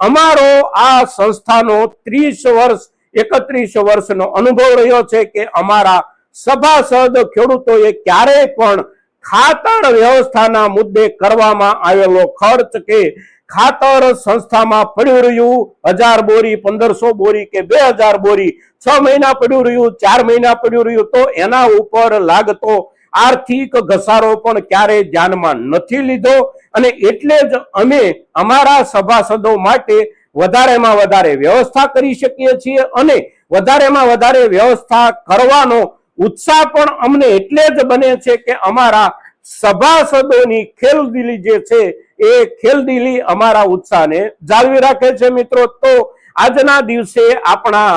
અમારો આ સંસ્થાનો 30 વર્ષ 31 વર્ષનો અનુભવ રહ્યો છે કે અમારા સભાસદ ખેડૂતોએ ક્યારેય પણ ખાતર વ્યવસ્થાના મુદ્દે કરવામાં આવેલો ખર્ચ કે ખાતર સંસ્થામાં પડ્યું રહ્યું 1000 બોરી 1500 બોરી કે 2000 બોરી 6 મહિના પડ્યું રહ્યું 4 મહિના પડ્યું રહ્યું તો એના ઉપર લાગતો આર્થિક ઘસારો પણ ક્યારેય ધ્યાનમાં નથી લીધો અને એટલે જ અમે અમારા સભાસદો માટે વધારેમાં વધારે વ્યવસ્થા કરી શકીએ છીએ અને વધારેમાં વધારે વ્યવસ્થા કરવાનો ઉત્સાહ પણ અમને એટલે જ બને છે કે અમારા સભાસદોની ખેલદિલી જે છે એ ખેલદિલી અમારા ઉત્સાહને જાળવી રાખે છે મિત્રો। તો આજના દિવસે આપણા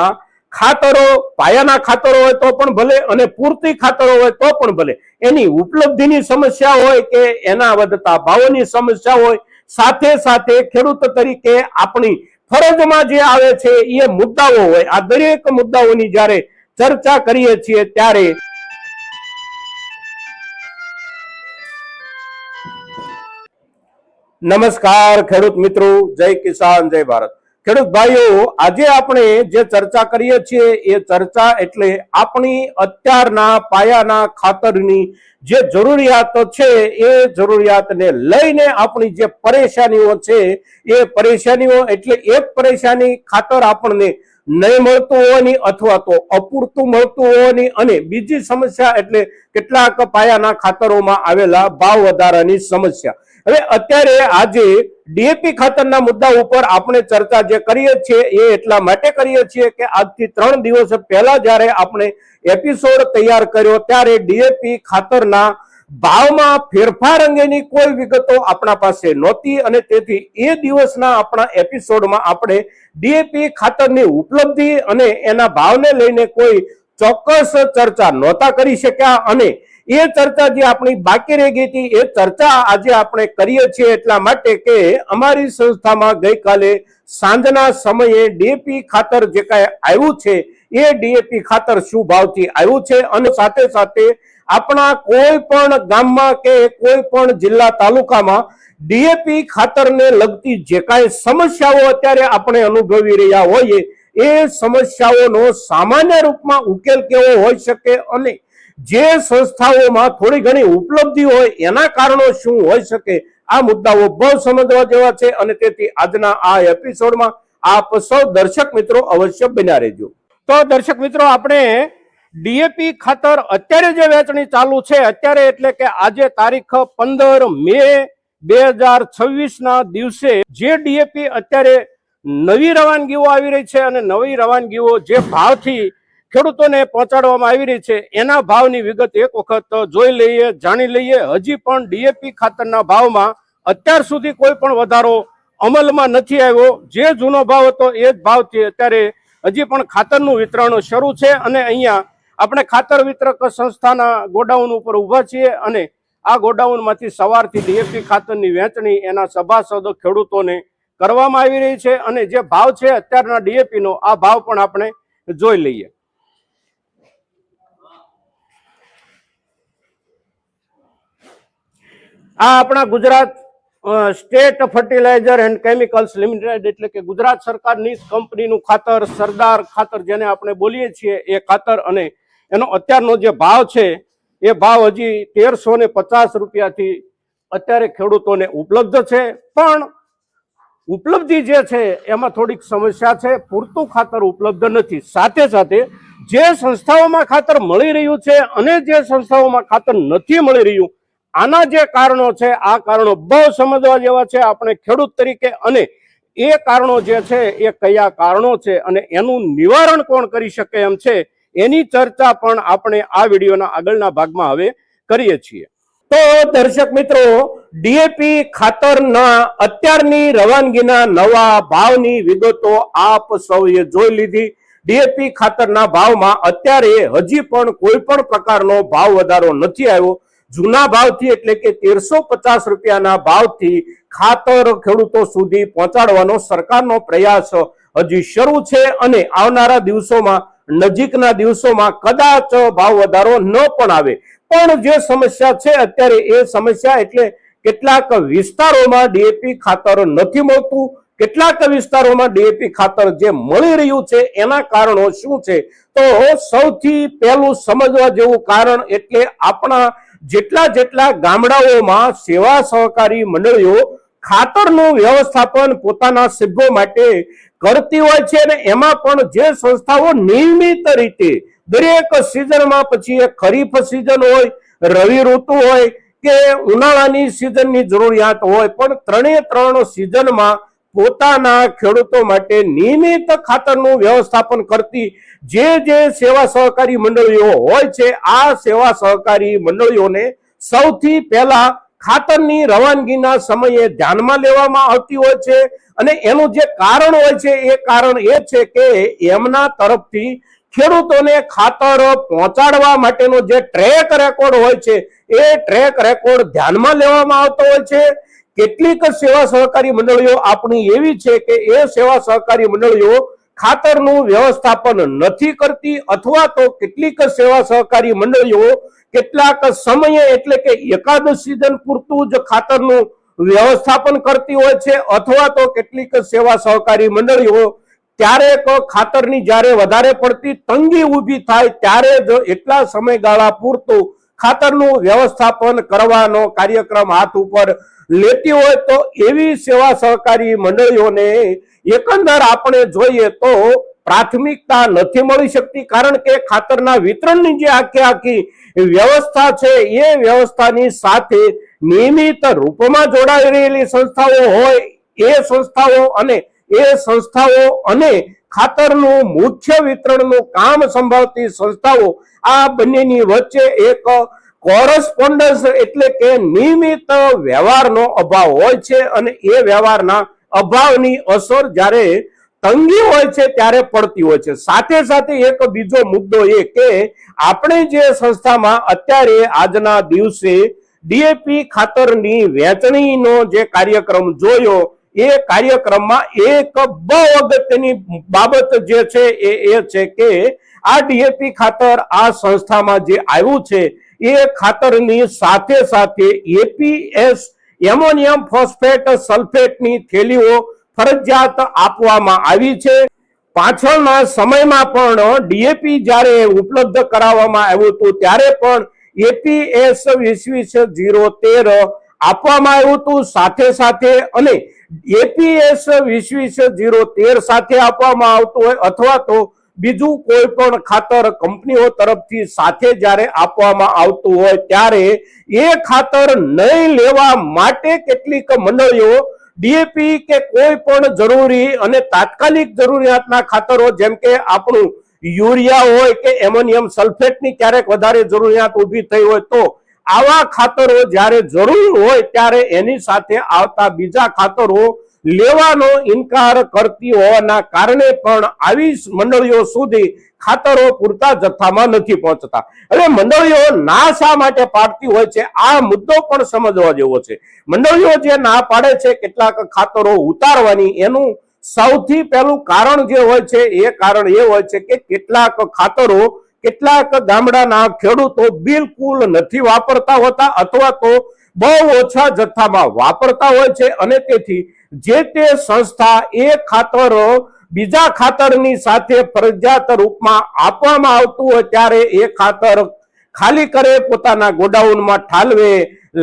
ખાતરો પાયાના ખાતરો હોય તો પણ ભલે અને પૂરતી ખાતરો હોય તો પણ ભલે એની ઉપલબ્ધિની સમસ્યા હોય કે એના વધતા ભાવોની સમસ્યા હોય સાથે સાથે ખેડૂત તરીકે આપણી ફરજમાં જે આવે છે એ મુદ્દાઓ હોય આ દરેક મુદ્દાઓની જ્યારે ચર્ચા કરીએ છીએ ત્યારે નમસ્કાર ખેડૂત મિત્રો, જય કિસાન જય ભારત। ખેડૂત ભાઈઓ, આજે આપણે જે ચર્ચા કરીએ છીએ એ ચર્ચા એટલે આપણી અત્યારના પાયાના ખાતરની જે જરૂરિયાતો છે એ જરૂરિયાતને લઈને આપણી જે પરેશાનીઓ છે એ પરેશાનીઓ એટલે એક પરેશાની ખાતર આપણને નહીં મળતું હોવાની અથવા તો અપૂરતું મળતું હોવાની અને બીજી સમસ્યા એટલે કેટલાક પાયાના ખાતરોમાં આવેલા ભાવ વધારાની સમસ્યા। હવે અત્યારે આજે ડીએપી ખાતરના મુદ્દા ઉપર આપણે ચર્ચા જે કરીએ છીએ એ એટલા માટે કરીએ છીએ કે આજથી 3 દિવસ પહેલા જ્યારે આપણે એપિસોડ તૈયાર કર્યો ત્યારે ડીએપી ખાતરના ભાવમાં ફેરફાર અંગેની કોઈ વિગતો આપણા પાસે નહોતી અને તેથી એ દિવસના આપણા એપિસોડમાં આપણે ડીએપી ખાતરની ઉપલબ્ધિ અને એના ભાવને લઈને કોઈ ચોક્કસ ચર્ચા નહોતા કરી શક્યા અને એ ચર્ચા જે આપણી બાકી રહી ગઈ હતી એ ચર્ચા આજે આપણે કરીએ છીએ એટલા માટે કે અમારી સંસ્થામાં ગઈકાલે સાંજના સમયે ડીએપી ખાતર જે કાંઈ આવ્યું છે એ ડીએપી ખાતર શું ભાવથી આવ્યું છે અને સાથે સાથે આપણા કોઈ પણ ગામમાં કે કોઈ પણ જિલ્લા તાલુકામાં ડીએપી ખાતરને લગતી જે કાંઈ સમસ્યાઓ અત્યારે આપણે અનુભવી રહ્યા હોઈએ એ સમસ્યાઓનો સામાન્ય રૂપમાં ઉકેલ કેવો હોઈ શકે અને જે સંસ્થાઓમાં થોડી ઘણી ઉપલબ્ધિ હોય એના કારણો શું હોઈ શકે આ મુદ્દાઓ બહુ સમજવા જેવા છે અને તેથી આજના આ એપિસોડમાં આપ સૌ દર્શક મિત્રો અવશ્ય બન્યા રહેજો। તો દર્શક મિત્રો, આપણે ડીએપી ખાતર અત્યારે જે વેચણી ચાલુ છે અત્યારે એટલે કે આજે તારીખ 15 મે 2026 ના દિવસે જે ડીએપી અત્યારે નવી રવાનગીઓ આવી રહી છે અને નવી રવાનગીઓ જે ભાવથી ખેડૂતોને પહોંચાડવામાં આવી રહી છે એના ભાવની વિગત એક વખત જોઈ લઈએ, જાણી લઈએ। હજી પણ ડીએપી ખાતરના ભાવમાં અત્યાર સુધી કોઈ પણ વધારો અમલમાં નથી આવ્યો। જે જૂનો ભાવ હતો એ જ ભાવથી અત્યારે હજી પણ ખાતરનું વિતરણ શરૂ છે અને અહીંયા આપણે ખાતર વિતરક સંસ્થાના ગોડાઉન ઉપર ઊભા છીએ અને આ ગોડાઉનમાંથી સવારથી ડીએપી ખાતરની વહેંચણી એના સભાસદો ખેડૂતોને કરવામાં આવી રહી છે અને જે ભાવ છે અત્યારના ડીએપીનો આ ભાવ પણ આપણે જોઈ લઈએ। આ આપણા Gujarat State Fertilizer and Chemicals Limited એટલે કે ગુજરાત સરકારની કંપનીનું ખાતર સરદાર ખાતર જેને આપણે બોલીએ છીએ એ ખાતર અને એનો અત્યારનો જે ભાવ છે એ ભાવ હજી 1350 રૂપિયાથી અત્યારે ખેડૂતોને ઉપલબ્ધ છે। પણ ઉપલબ્ધિ જે છે એમાં થોડીક સમસ્યા છે, પૂરતું ખાતર ઉપલબ્ધ નથી। સાથે સાથે જે સંસ્થાઓમાં ખાતર મળી રહ્યું છે અને જે સંસ્થાઓમાં ખાતર નથી મળી રહ્યું આના જે કારણો છે આ કારણો બહુ સમજવા જેવા છે આપણે ખેડૂત તરીકે અને એ કારણો જે છે એ કયા કારણો છે અને એનું નિવારણ કોણ કરી શકે એમ છે એની ચર્ચા પણ આપણે આ વિડીયોના આગળના ભાગમાં હવે કરીએ છીએ। તો દર્શક મિત્રો, ડીએપી ખાતરના અત્યારની રવાનગીના નવા ભાવની વિગતો આપ સૌએ જોઈ લીધી। ડીએપી ખાતરના ભાવમાં અત્યારે હજી પણ કોઈ પણ પ્રકારનો ભાવ વધારો નથી આવ્યો। જૂના ભાવથી એટલે કે 1350 રૂપિયાના ભાવથી ખાતર ખેડૂતો સુધી પહોંચાડવાનો સરકારનો પ્રયાસ હજી શરૂ છે અને આવનારા દિવસોમાં નજીકના દિવસોમાં કદાચ ભાવ વધારો ન પણ આવે। પણ જે સમસ્યા છે અત્યારે એ સમસ્યા એટલે કેટલાક વિસ્તારોમાં ડીએપી ખાતર નથી મળતું, કેટલાક વિસ્તારોમાં ડીએપી ખાતર જે મળી રહ્યું છે એના કારણો શું છે? તો સૌથી પહેલું સમજવા જેવું કારણ એટલે આપણા જેટલા ગામડાઓમાં સેવા સહકારી મંડળીઓ ખાતરનું વ્યવસ્થાપન પોતાના સભ્યો માટે કરતી હોય છે, અને એમાં પણ જે સંસ્થાઓ નિયમિત રીતે દરેક સિઝનમાં, પછી એ ખરીફ સિઝન હોય, રવિ ઋતુ હોય કે ઉનાળાની સિઝનની જરૂરિયાત હોય, પણ ત્રણ સિઝનમાં પોતાના ખેડૂતો માટે નિયમિત ખાતરનું વ્યવસ્થાપન કરતી જે સેવા સહકારી મંડળીઓ હોય છે, આ સેવા સહકારી મંડળીઓને સૌથી પહેલા ખાતરની રવાનગીના સમયે ધ્યાનમાં લેવામાં આવતી હોય છે, અને એનું જે કારણ હોય છે એ કારણ એ છે કે એમના તરફથી ખેડૂતોને ખાતર પહોંચાડવા માટેનો જે ટ્રેક રેકોર્ડ હોય છે એ ટ્રેક રેકોર્ડ ધ્યાનમાં લેવામાં આવતો હોય છે. કેટલીક સેવા સહકારી મંડળીઓ આપણી એવી છે કે એ સેવા સહકારી મંડળીઓ ખાતરનું વ્યવસ્થાપન નથી કરતી, અથવા તો કેટલીક સેવા સહકારી મંડળીઓ કેટલાક સમયે એટલે કે એકાદ સિઝન પૂરતું જ ખાતરનું વ્યવસ્થાપન કરતી હોય છે, અથવા તો કેટલીક સેવા સહકારી મંડળીઓ ક્યારેક ખાતરની જ્યારે વધારે પડતી તંગી ઊભી થાય ત્યારે જ એટલા સમયગાળા પૂરતું ખાતરનું વ્યવસ્થાપન કરવાનો કાર્યક્રમ હાથ ઉપર લેતી હોય. તો એવી સેવા સહકારી મંડળીઓને એકંદર આપણે જોઈએ તો પ્રાથમિકતા નથી મળી શકતી, કારણ કે ખાતરના વિતરણની જે આખી વ્યવસ્થા છે એ વ્યવસ્થાની સાથે નિયમિત રૂપમાં જોડાઈ રહેલી સંસ્થાઓ હોય, એ સંસ્થાઓ અને ખાતરનું મુખ્ય વિતરણનું કામ સંભાળતી સંસ્થાઓ, આ બંનેની વચ્ચે એક કોરસ્પોન્ડન્સ એટલે કે નિયમિત વ્યવહારનો અભાવ હોય છે, અને એ વ્યવહારના અભાવની અસર જ્યારે તંગી હોય છે ત્યારે પડતી હોય છે. સાથે સાથે એક બીજો મુદ્દો એ કે આપણે જે સંસ્થામાં અત્યારે આજના દિવસે ડીએપી ખાતરની વહેંચણીનો જે કાર્યક્રમ જોયો, એ કાર્યક્રમમાં એક બહુ અગત્યની બાબત જે છે એ છે કે આ ડીએપી ખાતર આ સંસ્થામાં જે આવ્યું છે એ ખાતરની સાથે સાથે એપીએસ એમોનિયમ ફોસ્ફેટ સલ્ફેટની થેલીઓ ફરજિયાત આપવામાં આવી છે. પાછળના સમયમાં પણ ડીએપી જ્યારે ઉપલબ્ધ કરાવવામાં આવ્યું હતું ત્યારે પણ એપીએસ 20-013 આપવામાં આવ્યું હતું સાથે સાથે, અને એપીએસ 20-013 સાથે આપવામાં આવતું હોય અથવા તો બીજું કોઈ પણ ખાતર કંપનીઓ તરફથી સાથે જ્યારે આપવામાં આવતું હોય ત્યારે એ ખાતર નહીં લેવા માટે કેટલીક મંડળીઓ ડીએપી કે કોઈ પણ જરૂરી અને તાત્કાલિક જરૂરિયાતના ખાતરો જેમ કે આપણું યુરિયા હોય કે એમોનિયમ સલ્ફેટની ક્યારેક વધારે જરૂરિયાત ઊભી થઈ હોય તો આવા ખાતરો જ્યારે જરૂર હોય ત્યારે એની સાથે આવતા બીજા ખાતરો લેવાનો ઇનકાર કરતી હોવાના કારણે પણ આવી મંડળીઓ સુધી ખાતરો પૂરતા જથ્થામાં નથી પહોંચતા. હવે મંડળીઓ ના શા માટે પાડતી હોય છે આ મુદ્દો પણ સમજવા જેવો છે. મંડળીઓ જે ના પાડે છે કેટલાક ખાતરો ઉતારવાની, એનું સૌથી પહેલું કારણ જે હોય છે એ કારણ એ હોય છે કે કેટલાક ખાતરો કેટલાક ગામડાના ખેડૂતો બિલકુલ નથી વાપરતા હોતા અથવા તો બહુ ઓછા જથ્થામાં વાપરતા હોય છે, અને તેથી જે તે સંસ્થા એ ખાતર બીજા ખાતરની સાથે ફરજિયાત રૂપમાં આપવામાં આવતું હોય ત્યારે એ ખાતર ખાલી કરે, પોતાના ગોડાઉનમાં ઠાલવે,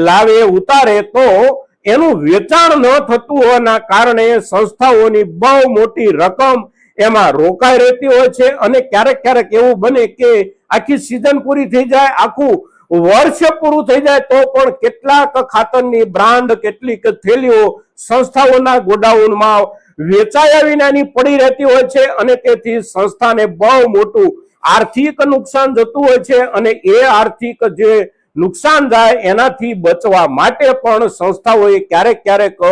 લાવે, ઉતારે તો એનું વેચાણ ન થતું હોવાના કારણે સંસ્થાઓની બહુ મોટી રકમ એમાં રોકાઈ રહેતી હોય છે, અને ક્યારેક એવું બને કે આખી સિઝન પૂરી થઈ જાય, આખું વર્ષ પૂરું થઈ જાય તો પણ કેટલાક ખાતરની બ્રાન્ડ, કેટલીક થેલીઓ સંસ્થાઓના ગોડાઉનમાં વેચાયા વિનાની પડી રહેતી હોય છે, અને તેથી સંસ્થાને બહુ મોટું આર્થિક નુકસાન જતું હોય છે. અને એ આર્થિક જે નુકસાન જાય એનાથી બચવા માટે પણ સંસ્થાઓએ ક્યારેક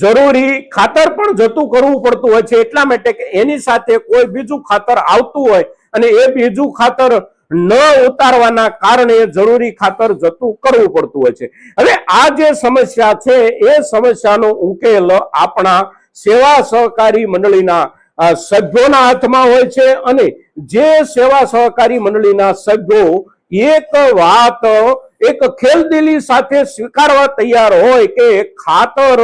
જરૂરી ખાતર પણ જતું કરવું પડતું હોય છે, એટલા માટે કે એની સાથે કોઈ બીજું ખાતર આવતું હોય અને એ બીજું ખાતર ન ઉતારવાના કારણે જરૂરી ખાતર જતું કરવું પડતું હોય છે. હવે આ જે સમસ્યા છે એ સમસ્યાનો ઉકેલ આપણા સેવા સહકારી મંડળીના સભ્યોના હાથમાં હોય છે, અને જે સેવા સહકારી મંડળીના સભ્યો એક વાત એક ખેલદિલી સાથે સ્વીકારવા તૈયાર હોય કે ખાતર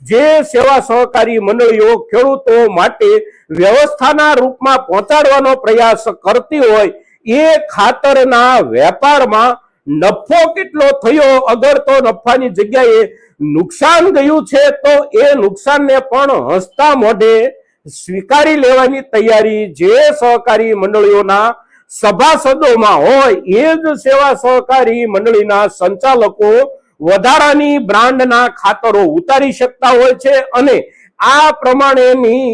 જે સેવા સહકારી મંડળીઓ ખેડૂતો માટે વ્યવસ્થાના રૂપમાં પહોંચાડવાનો પ્રયાસ કરતી હોય એ ખાતરના વેપારમાં નફો કેટલો થયો, અગર તો નફાની જગ્યાએ નુકસાન ગયું છે તો એ નુકસાનને પણ હસતા મોઢે સ્વીકારી લેવાની તૈયારી જે સહકારી મંડળીઓના સભાસદોમાં હોય એ જ સેવા સહકારી મંડળીના સંચાલકો વધારાની બ્રાન્ડના ખાતરો ઉતારી શકતા હોય છે અને આ પ્રમાણેની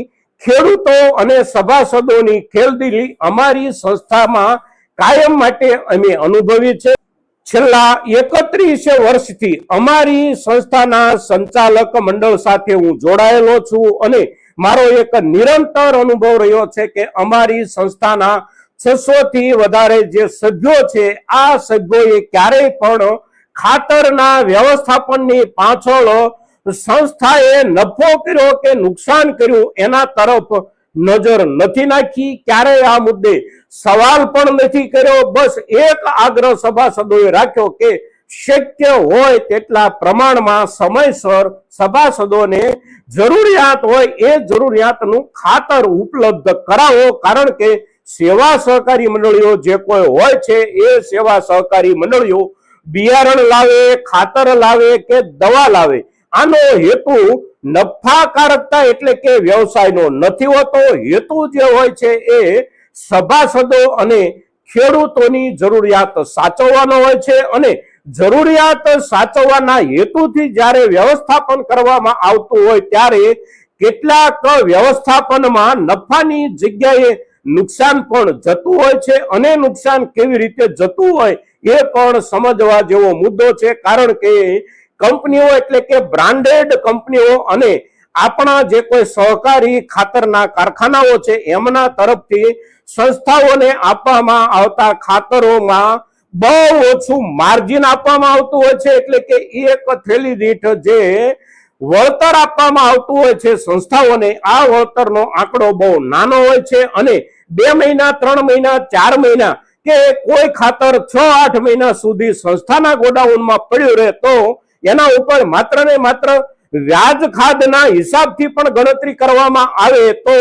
ખેડૂતો અને સભાસદોની ખેલદિલી અમારી સંસ્થામાં કાયમ માટે અમે અનુભવી છે। છેલ્લા 31 વર્ષથી અમારી સંસ્થાના સંચાલક મંડળ સાથે હું જોડાયેલો છું અને મારો એક નિરંતર અનુભવ રહ્યો છે કે અમારી સંસ્થાના 600 થી વધારે જે સભ્યો છે આ સભ્યોએ ક્યારેય પણ ખાતરના વ્યવસ્થાપનની પાછળ સંસ્થાએ નફો કર્યો કે નુકસાન કર્યું એના તરફ નજર નથી નાખી, ક્યારેય આ મુદ્દે સવાલ પણ નથી કર્યો। બસ એક આગ્રહ સભાસદોએ રાખ્યો કે શક્ય હોય તેટલા પ્રમાણમાં સમયસર સભાસદોને જરૂરિયાત હોય એ જરૂરિયાતનું ખાતર ઉપલબ્ધ કરાવો, કારણ કે સેવા સહકારી મંડળીઓ જે કોઈ હોય છે એ સેવા સહકારી મંડળીઓ બિયારણ લાવે, ખાતર લાવે કે દવા લાવે, આનો હેતુ નફાકારકતા એટલે કે વ્યવસાયનો નથી હોતો। હેતુ જે હોય છે એ સભાસદો અને ખેડૂતોની જરૂરિયાત સાચવવાનો હોય છે અને જરૂરિયાત સાચવવાના હેતુથી જ્યારે વ્યવસ્થાપન કરવામાં આવતું હોય ત્યારે કેટલાક વ્યવસ્થાપનમાં નફાની જગ્યાએ નુકસાન પણ જતું હોય છે અને નુકસાન કેવી રીતે જતું હોય એ પણ સમજવા જેવો મુદ્દો છે, કારણ કે કંપનીઓ એટલે કે બ્રાન્ડેડ કંપનીઓ અને આપણા જે કોઈ સહકારી ખાતરના કારખાનાઓ છે એમના તરફથી સંસ્થાઓને આપવામાં આવતા ખાતરોમાં બહુ ઓછું માર્જિન આપવામાં આવતું હોય છે, એટલે કે એક થેલી દીઠ જે વળતર આપવામાં આવતું હોય છે સંસ્થાઓને, આ વળતરનો આંકડો બહુ નાનો હોય છે અને 2 મહિના 3 મહિના 4 મહિના કે કોઈ ખાતર 6-8 મહિના સુધી સંસ્થાના ગોડાઉનમાં પડ્યું રહે તો એના ઉપર માત્ર ને માત્ર વ્યાજ ખાધના હિસાબથી પણ ગણતરી કરવામાં આવે તો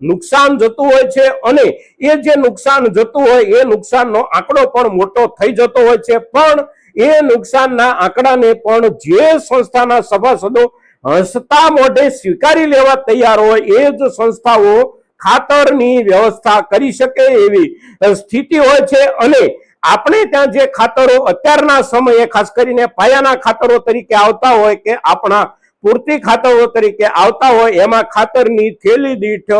નુકસાન જતું હોય છે અને એ જે નુકસાન જતું હોય એ નુકસાનનો આંકડો પણ મોટો થઈ જતો હોય છે। પણ એ નુકસાનના આંકડાને પણ જે સંસ્થાના સભાસદો હસતા મોઢે સ્વીકારી લેવા તૈયાર હોય એ જ સંસ્થાઓ ખાતરની વ્યવસ્થા કરી શકે એવી સ્થિતિ હોય છે અને આપણે ત્યાં જે ખાતરો અત્યારના સમયે ખાસ કરીને પાયાના ખાતરો તરીકે આવતા હોય કે આપણા પૂરતી ખાતરો તરીકે આવતા હોય એમાં ખાતરની થેલી દીઠ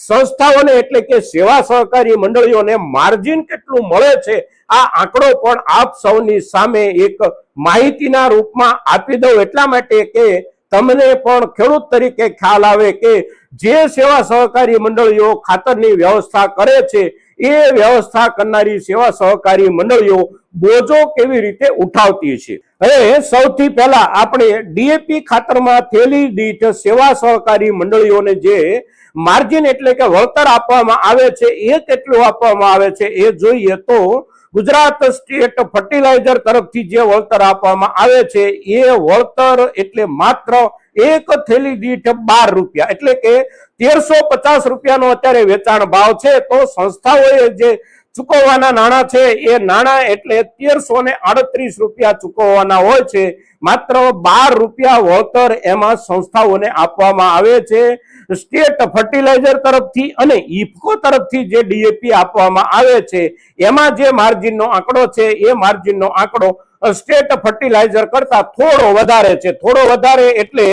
સંસ્થાઓને એટલે કે સેવા સહકારી મંડળીઓને માર્જિન કેટલું મળે છે આ આંકડો પણ આપ સૌની સામે એક માહિતીના રૂપમાં આપી દઉં એટલા માટે કે તમને પણ ખેડૂત તરીકે ખ્યાલ આવે કે જે સેવા સહકારી મંડળીઓ ખાતરની વ્યવસ્થા કરે છે એ વ્યવસ્થા કરનારી સેવા સહકારી મંડળીઓ બોજો કેવી રીતે ઉઠાવતી છે। હવે સૌથી પહેલા આપણે ડીએપી ખાતરમાં થેલી દીઠ સેવા સહકારી મંડળીઓને જે માર્જિન એટલે કે વળતર આપવામાં આવે છે એ કેટલું આપવામાં આવે છે એ જોઈએ તો ગુજરાત સ્ટેટ ફર્ટિલાઇઝર તરફથી જે વળતર આપવામાં આવે છે એ વળતર એટલે માત્ર એક થેલી દીઠ 12 રૂપિયા એટલે કે 1350 રૂપિયાનો અત્યારે વેચાણ ભાવ છે, તો સંસ્થાઓએ જે ચૂકવવાના નાણાં છે એ નાણાં એટલે 1338 રૂપિયા ચૂકવવાના હોય છે। માત્ર 12 રૂપિયા વળતર એમાં સંસ્થાઓને આપવામાં આવે છે સ્ટેટ ફર્ટિલાઇઝર તરફથી અને ઇફકો તરફથી જે ડીએપી આપવામાં આવે છે એમાં જે માર્જિનનો આંકડો છે એ માર્જિનનો આંકડો સ્ટેટ ફર્ટિલાઇઝર કરતા થોડો વધારે છે, થોડો વધારે એટલે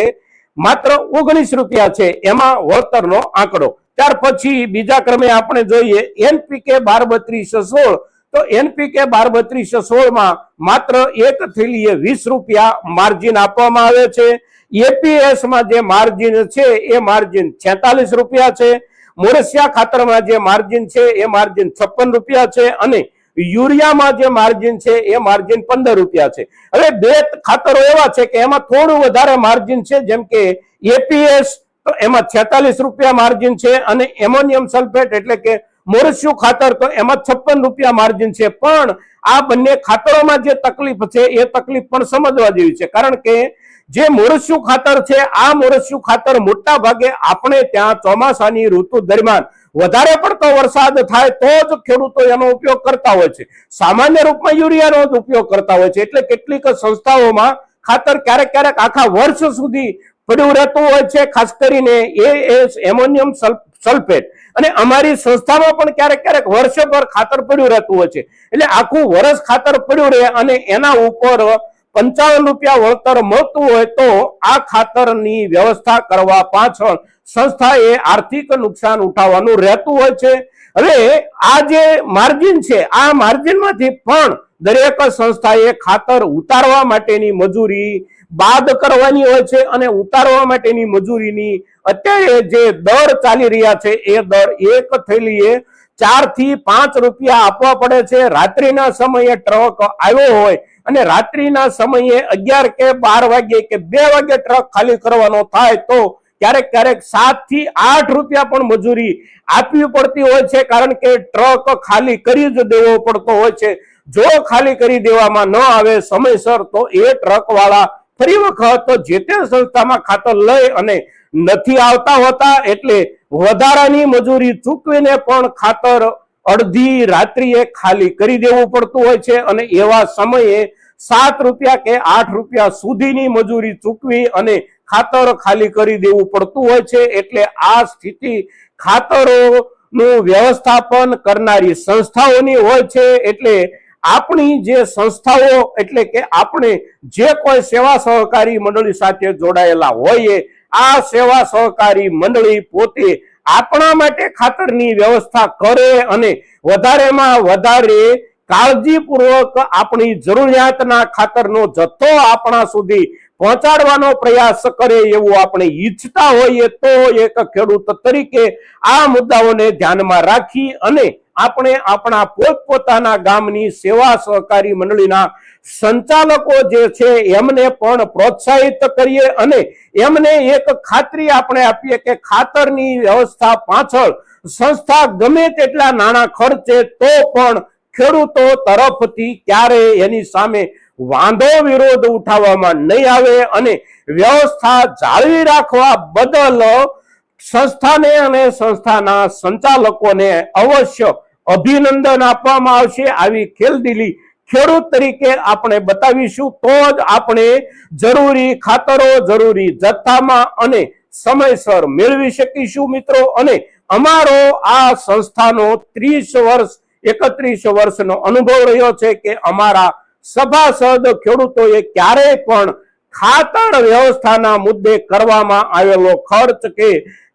માત્ર 19 રૂપિયા છે એમાં વળતરનો આંકડો। ત્યાર પછી બીજા ક્રમે આપણે જોઈએ એનપીકે 12-32-16 તો એનપીકે 12-32-16 માં માત્ર એક થેલીએ 20 રૂપિયા માર્જિન આપવામાં આવે છે। એપીએસ માં જે માર્જિન છે એ માર્જિન 46 રૂપિયા છે। મોરસિયા ખાતરમાં જે માર્જિન છે એ માર્જિન 56 રૂપિયા છે અને યુરિયામાં જે માર્જિન છે એ માર્જિન 15 રૂપિયા છે। હવે બે ખાતરો એવા છે કે એમાં થોડું વધારે માર્જિન છે, જેમ કે એપીએસ તો એમાં 46 રૂપિયા માર્જિન છે અને એમોનિયમ સલ્ફેટ એટલે કે મોરસિયું ખાતર તો એમાં 56 રૂપિયા માર્જિન છે। પણ આ બંને ખાતરોમાં જે તકલીફ છે એ તકલીફ પણ સમજવા જેવી છે, કારણ કે જે મોરસ્યું ખાતર છે, આ મોરસ્યું ખાતર મોટા ભાગે આપણે ત્યાં ચોમાસાની ઋતુ દરમિયાન વધારે પડતો વરસાદ થાય તો જ ખેડૂતો એનો ઉપયોગ કરતા હોય છે. સામાન્ય રૂપમાં યુરિયાનો જ ઉપયોગ કરતા હોય છે. એટલે કેટલીક સંસ્થાઓમાં ખાતર ક્યારેક ક્યારેક આખા વર્ષ સુધી પડ્યું રહેતું હોય છે, ખાસ કરીને એમોનિયમ સલ્ફેટ. અને અમારી સંસ્થામાં પણ ક્યારેક ક્યારેક વર્ષભર ખાતર પડ્યું રહેતું હોય છે. એટલે આખું વર્ષ ખાતર પડ્યું રહે અને એના ઉપર 55 રૂપિયા વળતર મળતું હોય તો આ ખાતરની વ્યવસ્થા કરવા પાછળ સંસ્થાએ આર્થિક નુકસાન ઉઠાવવાનું રહેતું હોય છે. હવે આ જે માર્જિન છે, આ માર્જિનમાંથી પણ દરેક સંસ્થાએ ખાતર ઉતારવા માટેની મજૂરી બાદ કરવાની હોય છે અને ઉતારવા માટેની મજૂરીની અત્યારે જે દર ચાલી રહ્યા છે એ દર એક થેલીએ 4 થી 5 રૂપિયા આપવા પડે છે. રાત્રિના સમયે ટ્રક આવ્યો હોય અને રાત્રિના સમયે 11 કે 12 વાગે કે 2 વાગે ટ્રક ખાલી કરવાનો થાય તો ક્યારેક ક્યારેક 7 થી 8 રૂપિયા પણ મજૂરી આપવી પડતી હોય છે, કારણ કે ટ્રક ખાલી કરી જ દેવો પડતો હોય છે. જો ખાલી કરી દેવામાં ન આવે સમયસર તો એ ટ્રક વાળા ફરી વખત જે તે સંસ્થામાં ખાતર લઈ અને નથી આવતા હોતા, એટલે વધારાની મજૂરી ચૂકવીને પણ ખાતર અડધી રાત્રિએ ખાલી કરી દેવું પડતું હોય છે અને એવા સમયે 7 રૂપિયા કે 8 રૂપિયા સુધીની મજૂરી ચૂકવી અને ખાતર ખાલી કરી દેવું પડતું હોય છે. એટલે આ સ્થિતિ ખાતરોનું વ્યવસ્થાપન કરનારી સંસ્થાઓની હોય છે. એટલે આપણી જે સંસ્થાઓ એટલે કે આપણે જે કોઈ સેવા સહકારી મંડળી સાથે જોડાયેલા હોઈએ, આ સેવા સહકારી મંડળી પોતે આપણા માટે ખાતરની વ્યવસ્થા કરે અને વધારેમાં વધારે કાળજીપૂર્વક આપણી જરૂરિયાતના ખાતરનો જથ્થો આપણા સુધી પહોંચાડવાનો પ્રયાસ કરે એવું આપણે ઈચ્છતા હોઈએ તો એક ખેડૂત તરીકે આ મુદ્દાઓને ધ્યાનમાં રાખી અને આપણે આપણા પોતપોતાના ગામની સેવા સહકારી મંડળીના સંચાલકો જે છે એમને પણ પ્રોત્સાહિત કરીએ અને એમને એક ખાતરી આપણે આપીએ કે ખાતરની વ્યવસ્થા પાછળ સંસ્થા ગમે તેટલા નાણાં ખર્ચે તો પણ ખેડૂતો તરફથી ક્યારે એની સામે વાંધો વિરોધ ઉઠાવવામાં નહીં આવે અને વ્યવસ્થા જાળવી રાખવા બદલ સંસ્થાને અને સંસ્થાના સંચાલકોને અવશ્ય અભિનંદન આપવામાં આવશે. આવી ખેલદિલી ખેડૂત તરીકે આપણે બતાવીશું તો જ આપણે જરૂરી ખાતરો જરૂરી જથ્થામાં અને સમયસર મેળવી શકીશું મિત્રો. અને અમારો આ સંસ્થાનો 31 વર્ષનો અનુભવ રહ્યો છે કે અમારા સભાસદ ખેડૂતોએ ક્યારેય પણ ખાતર વ્યવસ્થાના મુદ્દે કરવામાં આવેલો ખર્ચ કે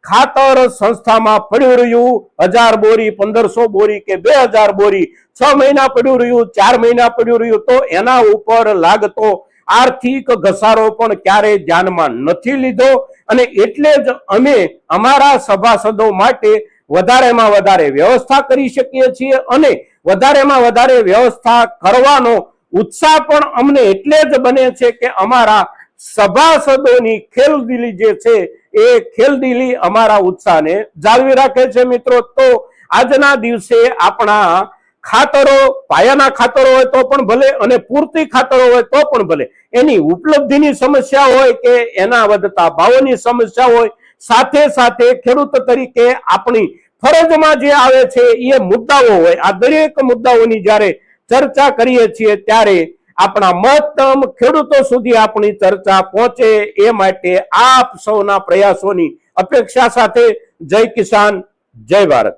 ખાતર સંસ્થામાં પડ્યું રહ્યું 1000 બોરી 1500 બોરી કે 2000 બોરી 6 મહિના પડ્યું રહ્યું 4 મહિના પડ્યું રહ્યું તો એના ઉપર લાગતો આર્થિક ઘસારો પણ ક્યારેય ધ્યાનમાં નથી લીધો. અને એટલે જ અમે અમારા સભાસદો માટે વધારેમાં વધારે વ્યવસ્થા કરી શકીએ છીએ અને વધારેમાં વધારે વ્યવસ્થા કરવાનો ઉત્સાહ પણ અમને એટલે જ બને છે કે અમારા સભાસદોની ખેલદિલી જે છે એ ખેલદિલી અમારા ઉત્સાહને જાળવી રાખે છે મિત્રો. તો આજના દિવસે આપણા ખાતરો પાયાના ખાતરો હોય તો પણ ભલે અને પૂરતી ખાતરો હોય તો પણ ભલે, એની ઉપલબ્ધિની સમસ્યા હોય કે એના વધતા ભાવોની સમસ્યા હોય, સાથે સાથે ખેડૂત તરીકે આપણી ફરજમાં જે આવે છે એ મુદ્દાઓ હોય, આ દરેક મુદ્દાઓની જ્યારે ચર્ચા કરીએ છીએ ત્યારે આપણા મહત્તમ ખેડૂતો સુધી આપણી ચર્ચા પહોંચે એ માટે આપ સૌના પ્રયાસોની અપેક્ષા સાથે જય કિસાન જય ભારત.